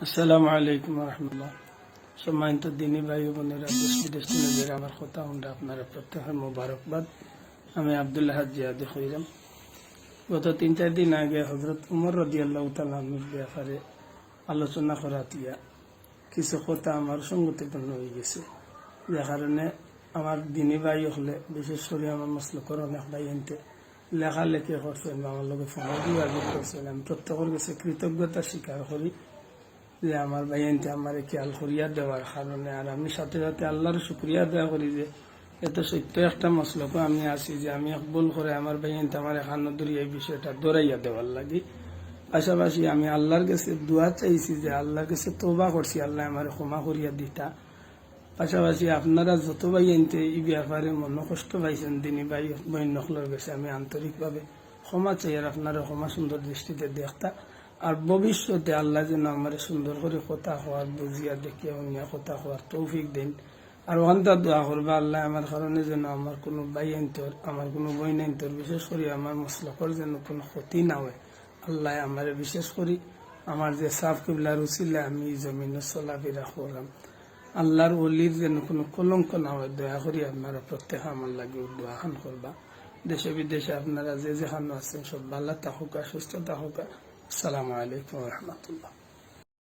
আসসালামু আলাইকুম রহমতুল্লাহ। সম্মানিত দিনী ভাই বোনেরা, দেশ বিদেশ থেকে আমার কথা আমরা আপনারা প্রত্যেকের মোবারকবাদ। আমি আব্দুল্লাহ জিয়াদি হইলাম। গত 3-4 দিন আগে হজরত উমর রাদিয়াল্লাহু তাআলা আনহুর ব্যাপারে আলোচনা করাতিয়া কিছু কথা আমার সঙ্গতিপূর্ণ হয়ে গেছে, যে কারণে আমার দিনী ভাই হলে বিশেষ করে আমার মসলকর অনেক ভাই এনতে লেখালেখি করছেন বা আমার লোকের ফোন যোগাযোগ করছেন। আমি প্রত্যেকের কাছে কৃতজ্ঞতা স্বীকার করি যে আমার ভাইয়ানতে আমার খেয়াল করিয়া দেওয়ার কারণে। আর আমি সাথে সাথে আল্লাহর শুক্রিয়া দেওয়া করি যে এত সত্য একটা মসলকে আমি আছি যে আমি ভুল করে আমার ভাইয়ানতে আমার এখানো দূরে এই বিষয়টা দৌড়াইয়া দেওয়ার লাগি। পাশাপাশি আমি আল্লাহর কাছে দোয়া চাইছি যে আল্লাহর কাছে তওবা করছি, আল্লাহ আমার ক্ষমা করিয়া দিতা। পাশাপাশি আপনারা যত ভাইয়ানতে এই ব্যাপারে মন কষ্ট পাইছেন দিনী ভাই বৈন্যকলের কাছে আমি আন্তরিকভাবে ক্ষমা চাই, আর আপনারা ক্ষমা সুন্দর দৃষ্টিতে দেখতা। আর ভবিষ্যতে আল্লাহ যেন আমার সুন্দর করে কথা হওয়ার বুঝিয়া দেখিয়া অন্য কথা হওয়ার তৌফিক দেন। আর ওখানটা দোয়া করবা আল্লাহ আমার কারণে যেন আমার কোনো ভাই আইন্তর, আমার কোনো বই আইন্তর, বিশেষ করে আমার মসলকর যেন কোনো ক্ষতি না হয়। আল্লাহ আমার বিশেষ করি আমার যে সাফ কিবলার উচিলে আমি জমিনে চলাফেরা করলাম, আল্লাহর ওলির যেন কোনো কলঙ্ক না হয়, দয়া করি আপনারা প্রত্যেকে আমার লাগে দোয়া খান করবা। দেশে বিদেশে আপনারা যে যেখানে আছেন সব ভালো থাকুক, সুস্থ থাকুক। আসসালামু আলাইকুম রহমতুল্লাহ।